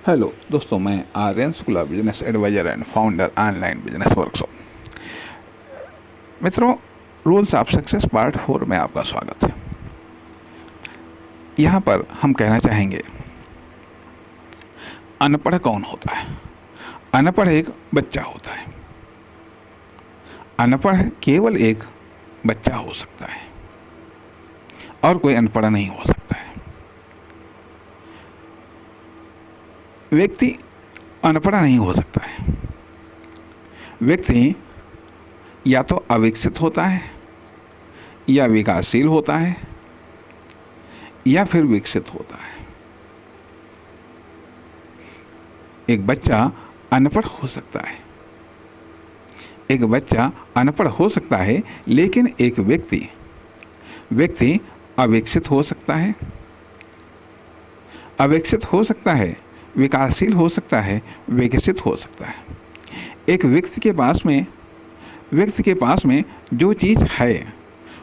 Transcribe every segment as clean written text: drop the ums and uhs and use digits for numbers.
Hello दोस्तों, मैं Aryan Shukla, business advisor and founder online business workshop. मित्रों, रूल्स ऑफ सक्सेस पार्ट 4 में आपका स्वागत है। यहाँ पर हम कहना चाहेंगे, अनपढ़ कौन होता है? अनपढ़ एक बच्चा होता है। अनपढ़ केवल एक बच्चा हो सकता है और कोई अनपढ़ नहीं हो सकता है। व्यक्ति अनपढ़ नहीं हो सकता है। व्यक्ति या तो अविकसित होता है, या विकासशील होता है, या फिर विकसित होता है। एक बच्चा अनपढ़ हो सकता है। एक बच्चा अनपढ़ हो सकता है, लेकिन एक व्यक्ति अविकसित हो सकता है, अविकसित हो सकता है, विकासशील हो सकता है, विकसित हो सकता है। एक व्यक्ति के पास में जो चीज़ है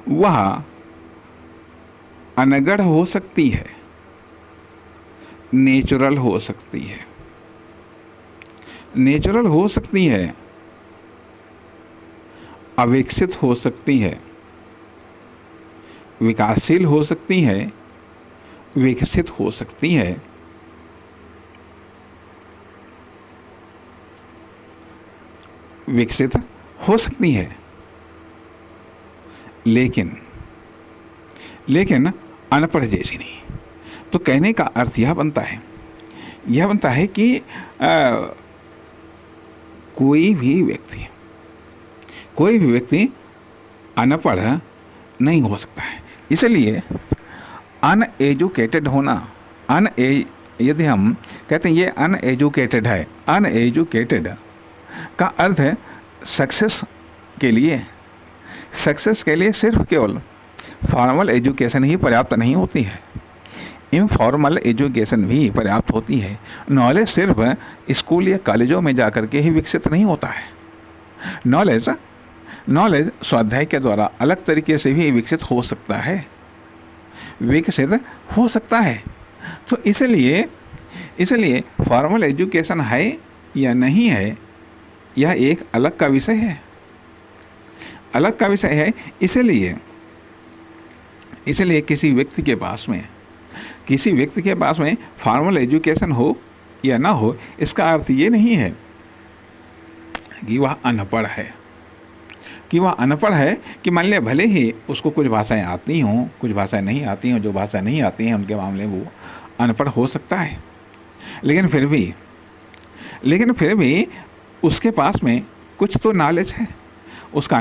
वह अनगढ़ हो सकती है, नेचुरल हो सकती है, अविकसित हो सकती है, विकासशील हो सकती है, विकसित हो सकती है, विकसित हो सकती है, लेकिन अनपढ़ जैसी नहीं। तो कहने का अर्थ यह बनता है कि कोई भी व्यक्ति अनपढ़ नहीं हो सकता है। इसलिए अनएजुकेटेड होना, यदि हम कहते हैं ये अनएजुकेटेड है, अनएजुकेटेड का अर्थ है सक्सेस के लिए सिर्फ केवल फॉर्मल एजुकेशन ही पर्याप्त नहीं होती है, इनफॉर्मल एजुकेशन भी पर्याप्त होती है। नॉलेज सिर्फ स्कूल या कॉलेजों में जाकर के ही विकसित नहीं होता है। नॉलेज स्वाध्याय के द्वारा अलग तरीके से भी विकसित हो सकता है, तो इसलिए फॉर्मल एजुकेशन है या नहीं है, यह एक अलग का विषय है। इसलिए किसी व्यक्ति के पास में फॉर्मल एजुकेशन हो या ना हो, इसका अर्थ ये नहीं है कि वह अनपढ़ है, कि मान लिया भले ही उसको कुछ भाषाएं आती हों, कुछ भाषाएं नहीं आती हों। जो भाषा नहीं आती हैं उनके मामले में वो अनपढ़ हो सकता है, लेकिन फिर भी उसके पास में कुछ तो नॉलेज है। उसका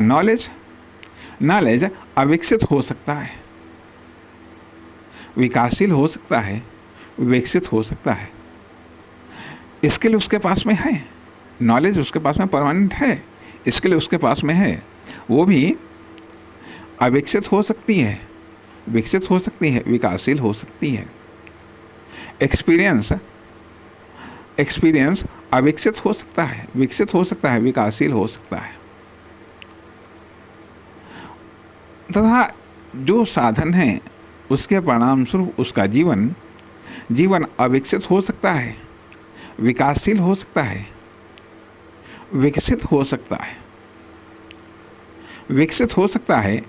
नॉलेज अविकसित हो सकता है, विकासशील हो सकता है, विकसित हो सकता है। स्किल उसके पास में है, नॉलेज उसके पास में परमानेंट है, स्किल उसके पास में है, वो भी अविकसित हो सकती है, विकसित हो सकती है, विकासशील हो सकती है। एक्सपीरियंस अविकसित हो सकता है, विकसित हो सकता है, विकासशील हो सकता है। तथा जो साधन है उसके परिणाम स्वरूप उसका जीवन अविकसित हो सकता है, विकासशील हो सकता है, विकसित हो सकता है,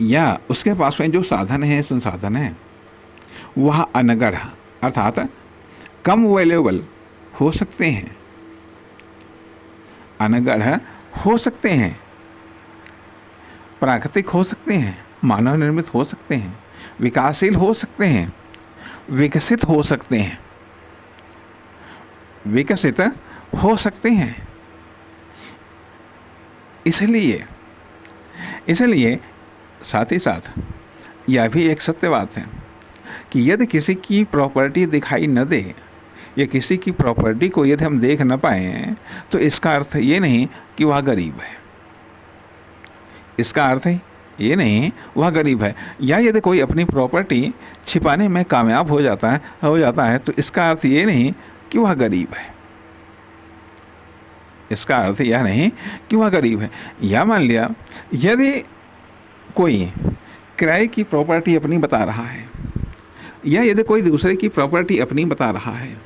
या उसके पास में जो संसाधन है वह अनगढ़ अर्थात कम वैल्यूएबल हो सकते हैं, अनगढ़ हो सकते हैं, प्राकृतिक हो सकते हैं, मानव निर्मित हो सकते हैं, विकासशील हो सकते हैं, विकसित हो सकते हैं। इसलिए साथ ही साथ यह भी एक सत्य बात है कि यदि किसी की प्रॉपर्टी दिखाई न दे, या किसी की प्रॉपर्टी को यदि हम देख न पाए, तो इसका अर्थ ये नहीं कि वह गरीब है। या यदि कोई अपनी प्रॉपर्टी छिपाने में कामयाब हो जाता है, तो इसका अर्थ ये नहीं कि वह गरीब है। या मान लिया यदि कोई किराए की प्रॉपर्टी अपनी बता रहा है, या यदि कोई दूसरे की प्रॉपर्टी अपनी बता रहा है,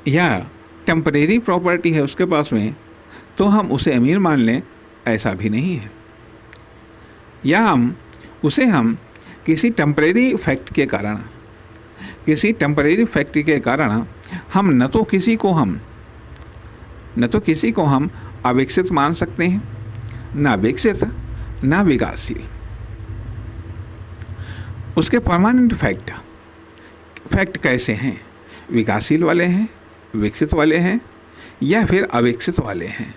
या टेम्परेरी प्रॉपर्टी है उसके पास में, तो हम उसे अमीर मान लें, ऐसा भी नहीं है। या हम किसी टेम्परेरी फैक्ट के कारण हम न तो किसी को हम अविकसित मान सकते हैं, ना विकसित, ना विकासशील। उसके परमानेंट फैक्ट कैसे हैं? विकासशील वाले हैं, विकसित वाले हैं, या फिर अविकसित वाले हैं।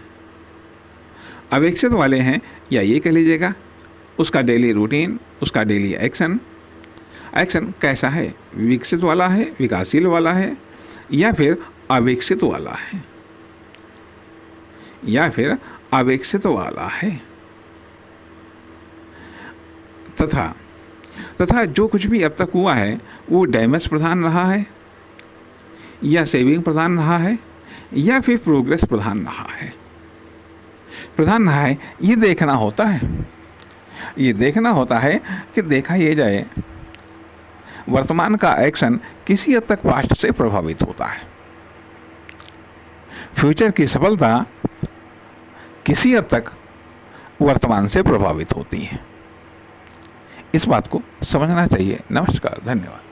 अविकसित वाले हैं, या ये कह लीजिएगा उसका डेली रूटीन, उसका डेली एक्शन कैसा है? विकसित वाला है, विकासशील वाला है, या फिर अविकसित वाला है, तथा जो कुछ भी अब तक हुआ है वो डैमेज प्रधान रहा है, या सेविंग प्रधान रहा है, या फिर प्रोग्रेस प्रधान रहा है। ये देखना होता है कि देखा ये जाए वर्तमान का एक्शन किसी हद तक पास्ट से प्रभावित होता है, फ्यूचर की सफलता किसी हद तक वर्तमान से प्रभावित होती है। इस बात को समझना चाहिए। नमस्कार, धन्यवाद।